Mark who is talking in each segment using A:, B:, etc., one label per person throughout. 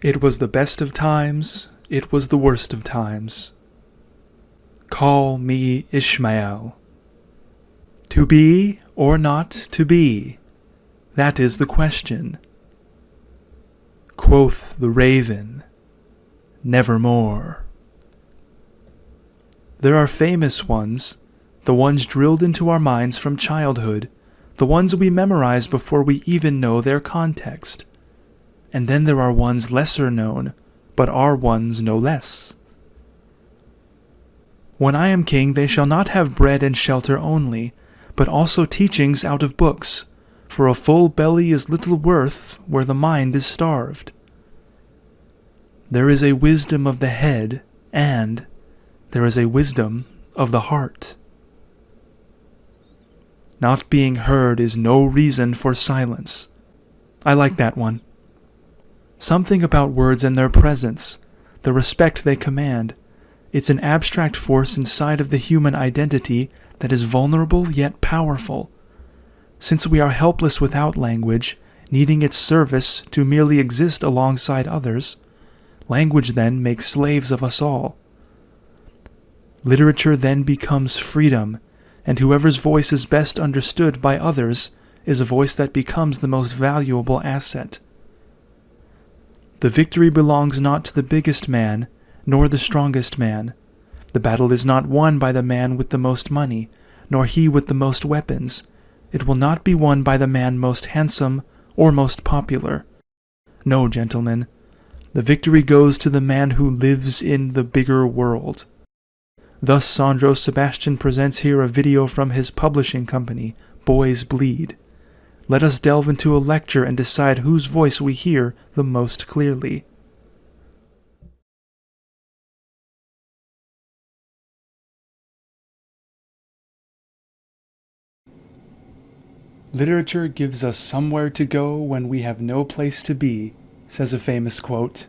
A: It was the best of times, it was the worst of times. Call me Ishmael. To be or not to be, that is the question. Quoth the raven, nevermore. There are famous ones, the ones drilled into our minds from childhood, the ones we memorize before we even know their context. And then there are ones lesser known, but are ones no less. When I am king, they shall not have bread and shelter only, but also teachings out of books, for a full belly is little worth where the mind is starved. There is a wisdom of the head, and there is a wisdom of the heart. Not being heard is no reason for silence. I like that one. Something about words and their presence, the respect they command. It's an abstract force inside of the human identity that is vulnerable yet powerful. Since we are helpless without language, needing its service to merely exist alongside others, language then makes slaves of us all. Literature then becomes freedom, and whoever's voice is best understood by others is a voice that becomes the most valuable asset. The victory belongs not to the biggest man, nor the strongest man. The battle is not won by the man with the most money, nor he with the most weapons. It will not be won by the man most handsome or most popular. No, gentlemen, the victory goes to the man who lives in the bigger world. Thus Sandro Sebastian presents here a video from his publishing company, Boys Bleed. Let us delve into a lecture and decide whose voice we hear the most clearly. Literature gives us somewhere to go when we have no place to be, says a famous quote.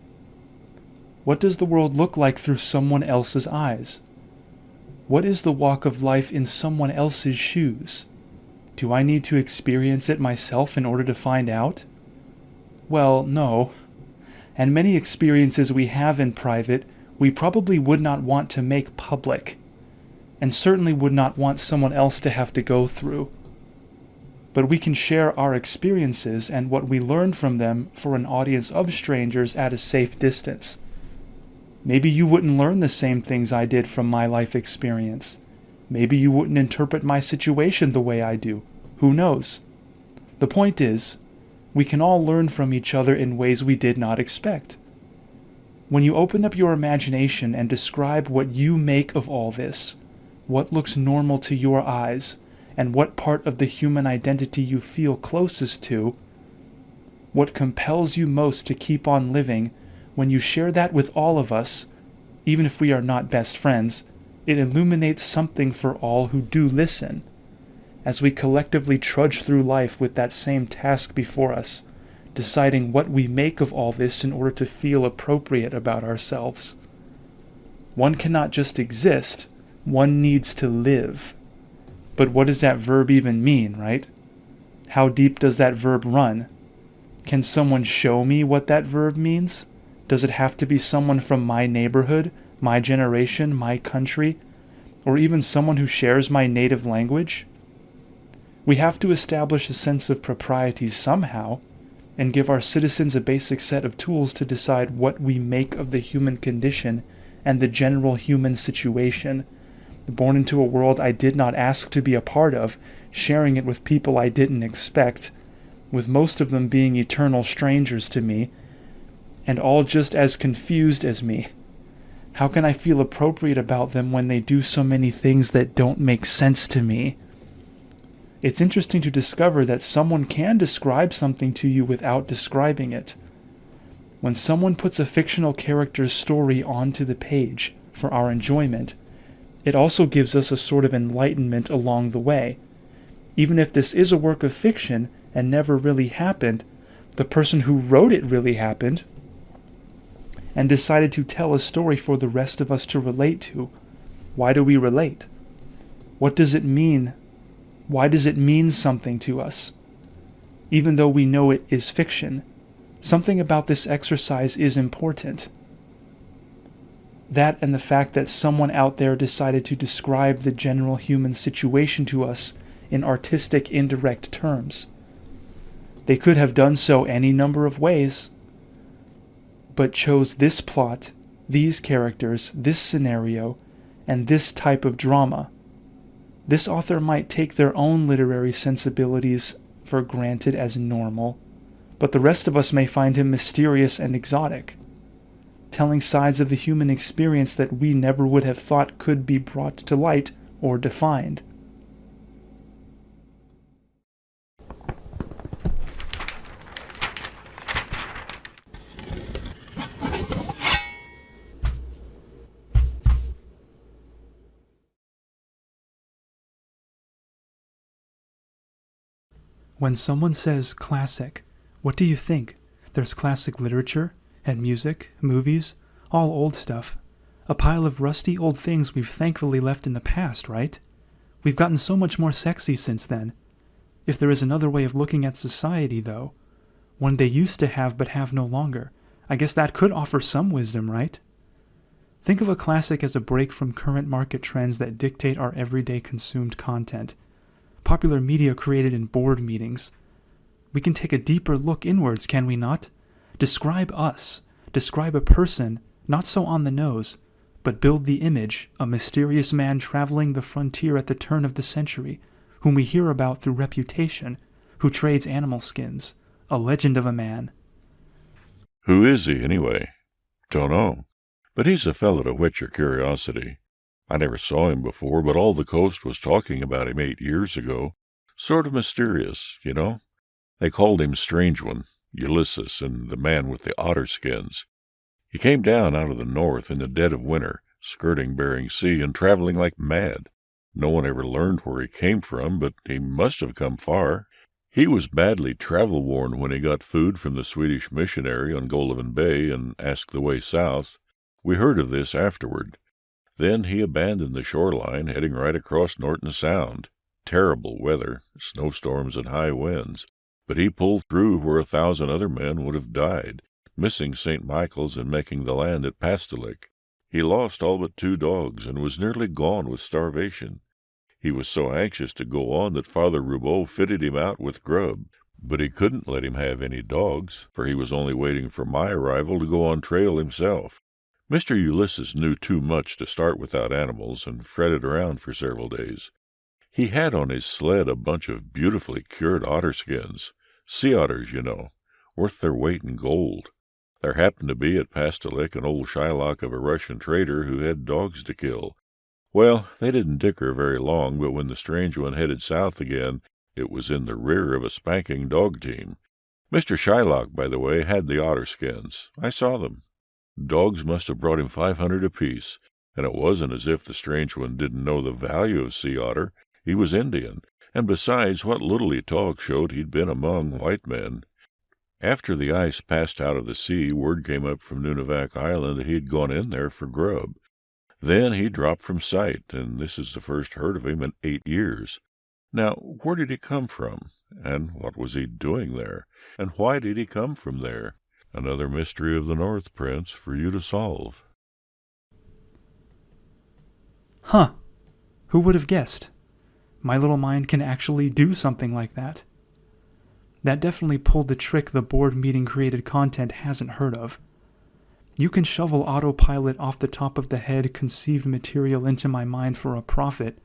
A: What does the world look like through someone else's eyes? What is the walk of life in someone else's shoes? Do I need to experience it myself in order to find out? Well, no. And many experiences we have in private, we probably would not want to make public, and certainly would not want someone else to have to go through. But we can share our experiences and what we learned from them for an audience of strangers at a safe distance. Maybe you wouldn't learn the same things I did from my life experience. Maybe you wouldn't interpret my situation the way I do. Who knows? The point is, we can all learn from each other in ways we did not expect. When you open up your imagination and describe what you make of all this, what looks normal to your eyes, and what part of the human identity you feel closest to, what compels you most to keep on living, when you share that with all of us, even if we are not best friends, it illuminates something for all who do listen. As we collectively trudge through life with that same task before us, deciding what we make of all this in order to feel appropriate about ourselves. One cannot just exist, one needs to live. But what does that verb even mean, right? How deep does that verb run? Can someone show me what that verb means? Does it have to be someone from my neighborhood, my generation, my country, or even someone who shares my native language? We have to establish a sense of propriety somehow, and give our citizens a basic set of tools to decide what we make of the human condition and the general human situation. Born into a world I did not ask to be a part of, sharing it with people I didn't expect, with most of them being eternal strangers to me, and all just as confused as me. How can I feel appropriate about them when they do so many things that don't make sense to me? It's interesting to discover that someone can describe something to you without describing it. When someone puts a fictional character's story onto the page for our enjoyment, it also gives us a sort of enlightenment along the way. Even if this is a work of fiction and never really happened, the person who wrote it really happened and decided to tell a story for the rest of us to relate to. Why do we relate? What does it mean? Why does it mean something to us? Even though we know it is fiction, Something about this exercise is important. That and the fact that someone out there decided to describe the general human situation to us in artistic, indirect terms. They could have done so any number of ways, but chose this plot, these characters, this scenario, and this type of drama. This author might take their own literary sensibilities for granted as normal, but the rest of us may find him mysterious and exotic, telling sides of the human experience that we never would have thought could be brought to light or defined. When someone says classic, what do you think? There's classic literature, and music, movies, all old stuff. A pile of rusty old things we've thankfully left in the past, right? We've gotten so much more sexy since then. If there is another way of looking at society, though, one they used to have but have no longer, I guess that could offer some wisdom, right? Think of a classic as a break from current market trends that dictate our everyday consumed content. Popular media created in board meetings. We can take a deeper look inwards, can we not? Describe us. Describe a person, not so on the nose, but build the image, a mysterious man traveling the frontier at the turn of the century, whom we hear about through reputation, who trades animal skins, a legend of a man.
B: Who is he, anyway? Don't know. But he's a fellow to whet your curiosity. I never saw him before, but all the coast was talking about him 8 years ago. Sort of mysterious, you know? They called him Strange One, Ulysses, and the man with the otter skins. He came down out of the north in the dead of winter, skirting Bering Sea and traveling like mad. No one ever learned where he came from, but he must have come far. He was badly travel-worn when he got food from the Swedish missionary on Golovin Bay and asked the way south. We heard of this afterward. Then he abandoned the shoreline, heading right across Norton Sound. Terrible weather, snowstorms and high winds. But he pulled through where 1,000 other men would have died, missing St. Michael's and making the land at Pastolik. He lost all but 2 dogs and was nearly gone with starvation. He was so anxious to go on that Father Roubaud fitted him out with grub, but he couldn't let him have any dogs, for he was only waiting for my arrival to go on trail himself. Mr. Ulysses knew too much to start without animals and fretted around for several days. He had on his sled a bunch of beautifully cured otter skins, sea otters, you know, worth their weight in gold. There happened to be at Pastolik an old Shylock of a Russian trader who had dogs to kill. Well, they didn't dicker very long, but when the Strange One headed south again, it was in the rear of a spanking dog team. Mr. Shylock, by the way, had the otter skins. I saw them. Dogs must have brought him 500 apiece, and it wasn't as if the Strange One didn't know the value of sea otter. He was Indian, and besides, what little he talked showed he'd been among white men. After the ice passed out of the sea, word came up from Nunivak Island that he'd gone in there for grub. Then he dropped from sight, and this is the first heard of him in 8 years. Now, where did he come from? And what was he doing there? And why did he come from there? Another mystery of the North, Prince, for you to solve.
A: Huh. Who would have guessed? My little mind can actually do something like that. That definitely pulled the trick the board meeting created content hasn't heard of. You can shovel autopilot off the top of the head conceived material into my mind for a profit.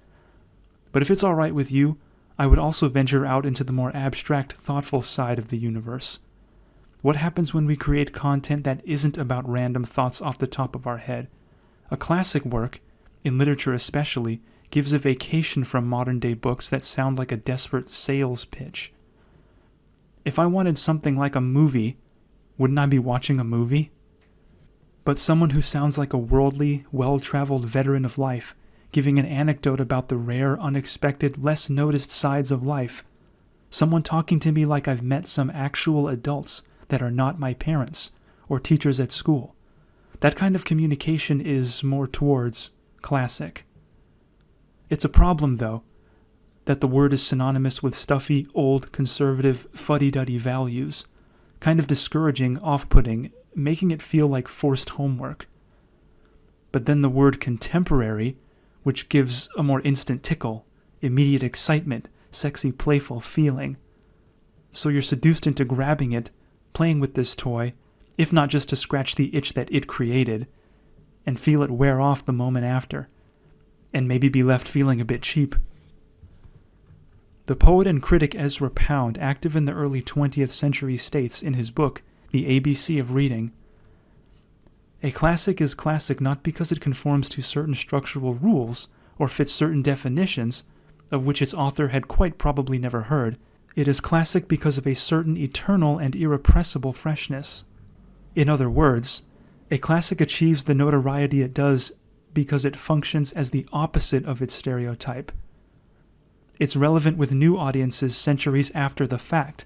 A: But if it's all right with you, I would also venture out into the more abstract, thoughtful side of the universe. What happens when we create content that isn't about random thoughts off the top of our head? A classic work, in literature especially, gives a vacation from modern-day books that sound like a desperate sales pitch. If I wanted something like a movie, wouldn't I be watching a movie? But someone who sounds like a worldly, well-traveled veteran of life, giving an anecdote about the rare, unexpected, less noticed sides of life. Someone talking to me like I've met some actual adults that are not my parents or teachers at school. That kind of communication is more towards classic. It's a problem, though, that the word is synonymous with stuffy, old, conservative, fuddy-duddy values. kind of discouraging, off-putting, making it feel like forced homework. But then the word contemporary, which gives a more instant tickle, immediate excitement, sexy, playful feeling. So you're seduced into grabbing it, playing with this toy, if not just to scratch the itch that it created, and feel it wear off the moment after, and maybe be left feeling a bit cheap. The poet and critic Ezra Pound, active in the early 20th century, states in his book, The ABC of Reading, "A classic is classic not because it conforms to certain structural rules or fits certain definitions, of which its author had quite probably never heard. It is classic because of a certain eternal and irrepressible freshness. In other words, a classic achieves the notoriety it does because it functions as the opposite of its stereotype. It's relevant with new audiences centuries after the fact.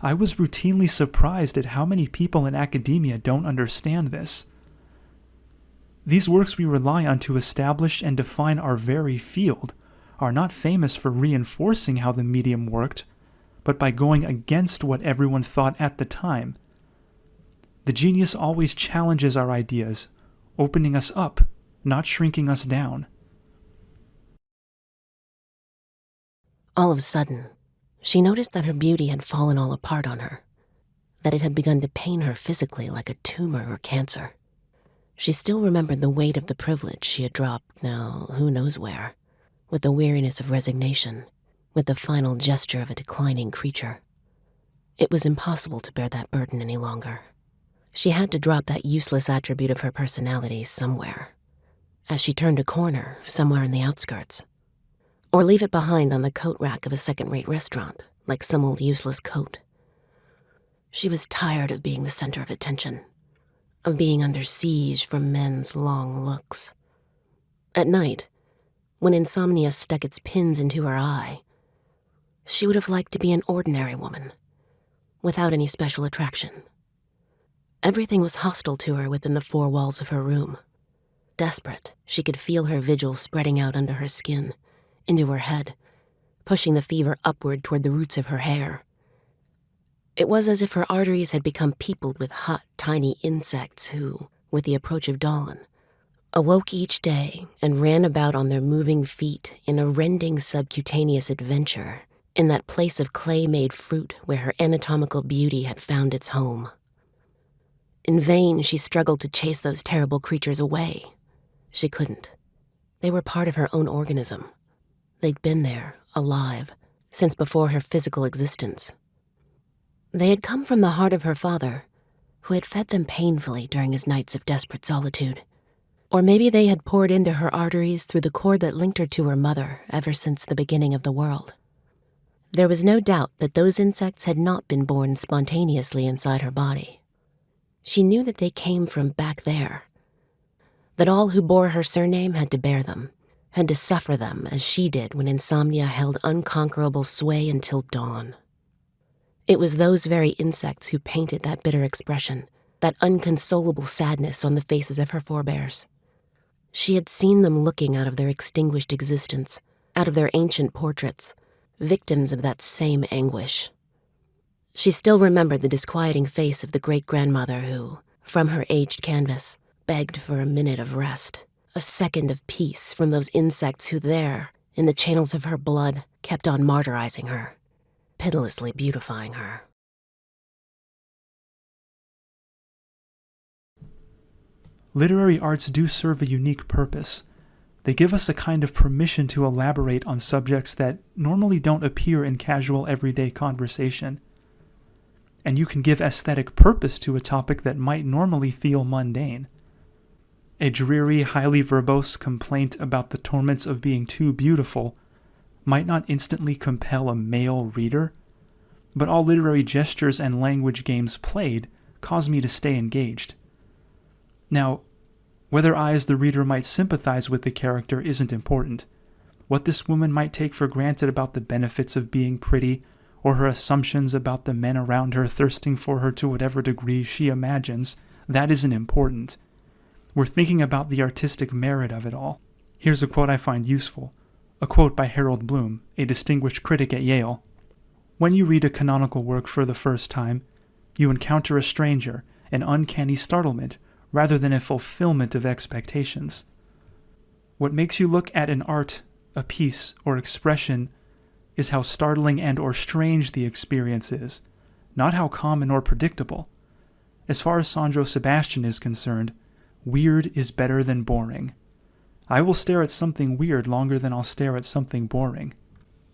A: I was routinely surprised at how many people in academia don't understand this. These works we rely on to establish and define our very field are not famous for reinforcing how the medium worked, but by going against what everyone thought at the time. The genius always challenges our ideas, opening us up, not shrinking us down."
C: All of a sudden, she noticed that her beauty had fallen all apart on her, that it had begun to pain her physically like a tumor or cancer. She still remembered the weight of the privilege she had dropped now who knows where, with the weariness of resignation, with the final gesture of a declining creature. It was impossible to bear that burden any longer. She had to drop that useless attribute of her personality somewhere, as she turned a corner somewhere in the outskirts, or leave it behind on the coat rack of a second-rate restaurant, like some old useless coat. She was tired of being the center of attention, of being under siege from men's long looks. At night, when insomnia stuck its pins into her eye, she would have liked to be an ordinary woman, without any special attraction. Everything was hostile to her within the four walls of her room. Desperate, she could feel her vigil spreading out under her skin, into her head, pushing the fever upward toward the roots of her hair. It was as if her arteries had become peopled with hot, tiny insects who, with the approach of dawn, awoke each day and ran about on their moving feet in a rending subcutaneous adventure in that place of clay-made fruit where her anatomical beauty had found its home. In vain she struggled to chase those terrible creatures away. She couldn't. They were part of her own organism. They'd been there, alive, since before her physical existence. They had come from the heart of her father, who had fed them painfully during his nights of desperate solitude. Or maybe they had poured into her arteries through the cord that linked her to her mother ever since the beginning of the world. There was no doubt that those insects had not been born spontaneously inside her body. She knew that they came from back there, that all who bore her surname had to bear them, had to suffer them as she did when insomnia held unconquerable sway until dawn. It was those very insects who painted that bitter expression, that unconsolable sadness on the faces of her forebears. She had seen them looking out of their extinguished existence, out of their ancient portraits, victims of that same anguish. She still remembered the disquieting face of the great-grandmother who, from her aged canvas, begged for a minute of rest, a second of peace from those insects who there, in the channels of her blood, kept on martyrizing her, pitilessly beautifying her.
A: Literary arts do serve a unique purpose. They give us a kind of permission to elaborate on subjects that normally don't appear in casual everyday conversation. And you can give aesthetic purpose to a topic that might normally feel mundane. A dreary, highly verbose complaint about the torments of being too beautiful might not instantly compel a male reader, but all literary gestures and language games played cause me to stay engaged. Now, whether I as the reader might sympathize with the character isn't important. What this woman might take for granted about the benefits of being pretty, or her assumptions about the men around her thirsting for her to whatever degree she imagines, that isn't important. We're thinking about the artistic merit of it all. Here's a quote I find useful, a quote by Harold Bloom, a distinguished critic at Yale. "When you read a canonical work for the first time, You encounter a stranger, an uncanny startlement, rather than a fulfillment of expectations. What makes you look at an art, a piece, or expression is how startling and or strange the experience is, not how common or predictable. As far as Sandro Sebastian is concerned, weird is better than boring. I will stare at something weird longer than I'll stare at something boring.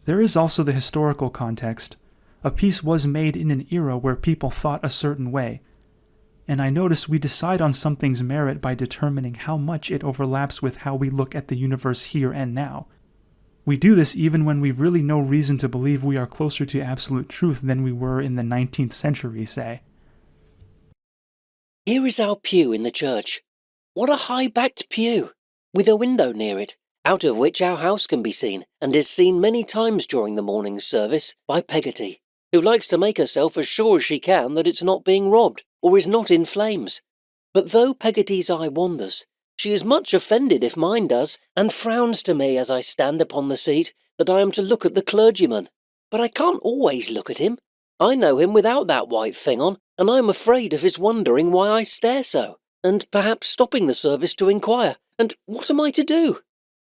A: There is also the historical context. A piece was made in an era where people thought a certain way, and I notice we decide on something's merit by determining how much it overlaps with how we look at the universe here and now. We do this even when we've really no reason to believe we are closer to absolute truth than we were in the 19th century, say.
D: Here is our pew in the church. What a high-backed pew, with a window near it, out of which our house can be seen, and is seen many times during the morning's service by Peggotty, who likes to make herself as sure as she can that it's not being robbed, or is not in flames. But though Peggotty's eye wanders, she is much offended if mine does, and frowns to me as I stand upon the seat that I am to look at the clergyman. But I can't always look at him. I know him without that white thing on, and I am afraid of his wondering why I stare so, and perhaps stopping the service to inquire, and what am I to do?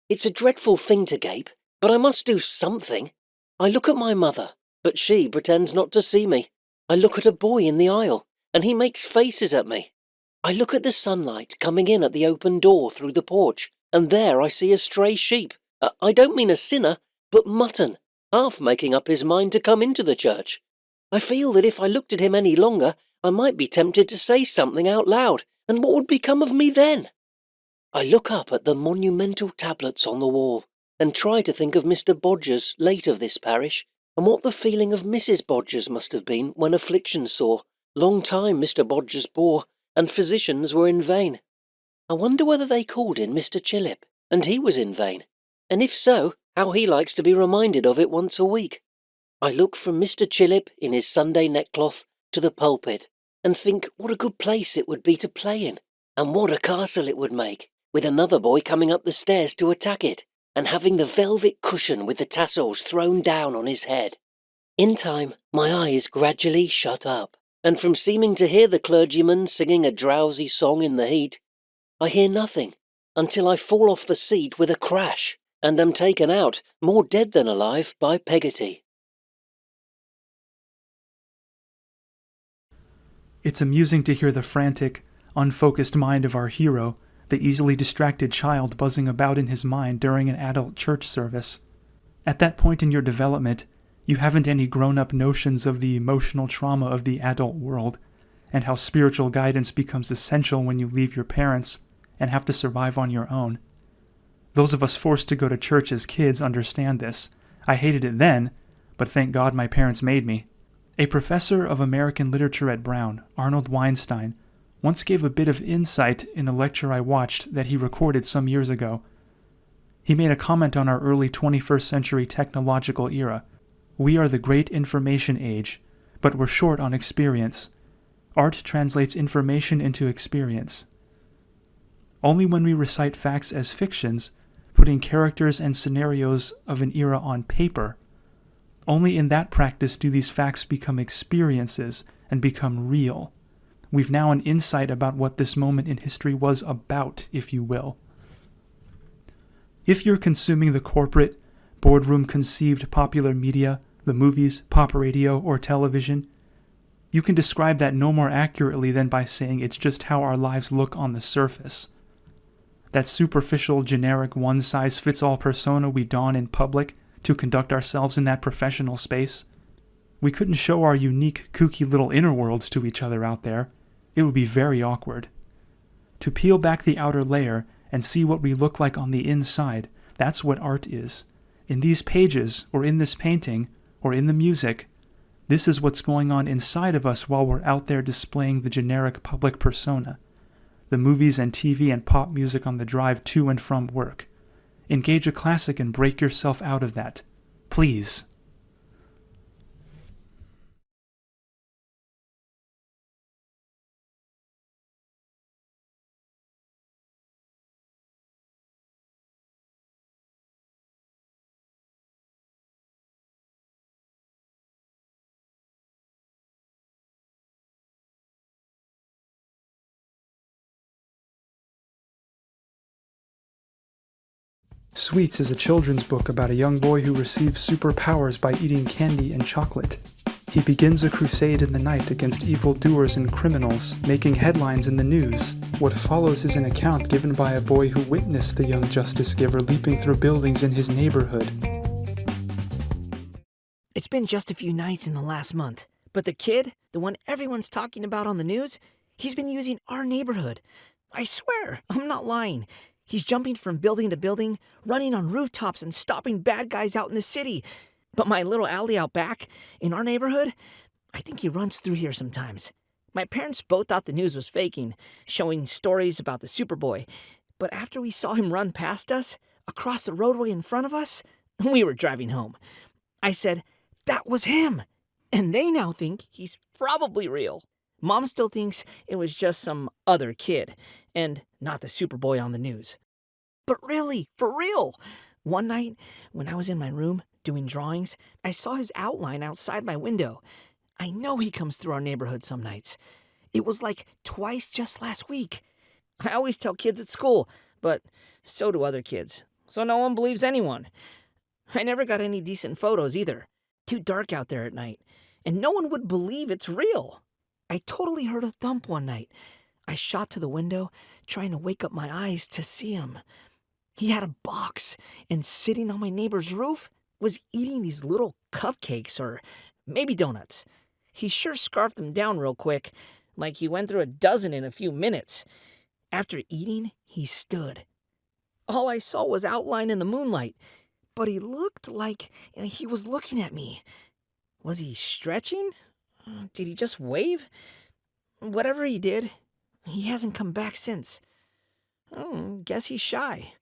D: It's a dreadful thing to gape, but I must do something. I look at my mother, but she pretends not to see me. I look at a boy in the aisle, and he makes faces at me. I look at the sunlight coming in at the open door through the porch, and there I see a stray sheep. I don't mean a sinner, but mutton, half making up his mind to come into the church. I feel that if I looked at him any longer, I might be tempted to say something out loud, and what would become of me then? I look up at the monumental tablets on the wall, and try to think of Mr. Bodgers, late of this parish, and what the feeling of Mrs. Bodgers must have been when affliction sore. Long time Mr. Bodgers bore, and physicians were in vain. I wonder whether they called in Mr. Chillip, and he was in vain, and if so, how he likes to be reminded of it once a week. I look from Mr. Chillip in his Sunday neckcloth to the pulpit, and think what a good place it would be to play in, and what a castle it would make, with another boy coming up the stairs to attack it, and having the velvet cushion with the tassels thrown down on his head. In time, my eyes gradually shut up, and from seeming to hear the clergyman singing a drowsy song in the heat, I hear nothing, until I fall off the seat with a crash, and am taken out, more dead than alive, by Peggotty.
A: It's amusing to hear the frantic, unfocused mind of our hero, the easily distracted child buzzing about in his mind during an adult church service. At that point in your development, you haven't any grown-up notions of the emotional trauma of the adult world, and how spiritual guidance becomes essential when you leave your parents and have to survive on your own. Those of us forced to go to church as kids understand this. I hated it then, but thank God my parents made me. A professor of American literature at Brown, Arnold Weinstein, once gave a bit of insight in a lecture I watched that he recorded some years ago. He made a comment on our early 21st century technological era. We are the great information age, but we're short on experience. Art translates information into experience. Only when we recite facts as fictions, putting characters and scenarios of an era on paper, only in that practice do these facts become experiences and become real. We've now an insight about what this moment in history was about, if you will. If you're consuming the corporate, boardroom-conceived popular media, the movies, pop radio, or television, you can describe that no more accurately than by saying it's just how our lives look on the surface. That superficial, generic, one-size-fits-all persona we don in public to conduct ourselves in that professional space. We couldn't show our unique, kooky little inner worlds to each other out there. It would be very awkward. To peel back the outer layer and see what we look like on the inside, that's what art is. In these pages, or in this painting, or in the music, this is what's going on inside of us while we're out there displaying the generic public persona. The movies and TV and pop music on the drive to and from work. Engage a classic and break yourself out of that. Please. Sweets is a children's book about a young boy who receives superpowers by eating candy and chocolate. He begins a crusade in the night against evildoers and criminals, making headlines in the news. What follows is an account given by a boy who witnessed the young justice giver leaping through buildings in his neighborhood.
E: It's been just a few nights in the last month, but the kid, the one everyone's talking about on the news, he's been using our neighborhood. I swear, I'm not lying. He's jumping from building to building, running on rooftops and stopping bad guys out in the city. But my little alley out back, in our neighborhood, I think he runs through here sometimes. My parents both thought the news was faking, showing stories about the Superboy. But after we saw him run past us, across the roadway in front of us, we were driving home. I said, that was him! And they now think he's probably real. Mom still thinks it was just some other kid, and not the Superboy on the news. But really, for real, one night, when I was in my room doing drawings, I saw his outline outside my window. I know he comes through our neighborhood some nights. It was like twice just last week. I always tell kids at school, but so do other kids, so no one believes anyone. I never got any decent photos either. Too dark out there at night, and no one would believe it's real. I totally heard a thump one night. I shot to the window, trying to wake up my eyes to see him. He had a box, and sitting on my neighbor's roof was eating these little cupcakes or maybe donuts. He sure scarfed them down real quick, like he went through a dozen in a few minutes. After eating, he stood. All I saw was outline in the moonlight, but he looked like he was looking at me. Was he stretching? Did he just wave? Whatever he did, he hasn't come back since. Guess he's shy.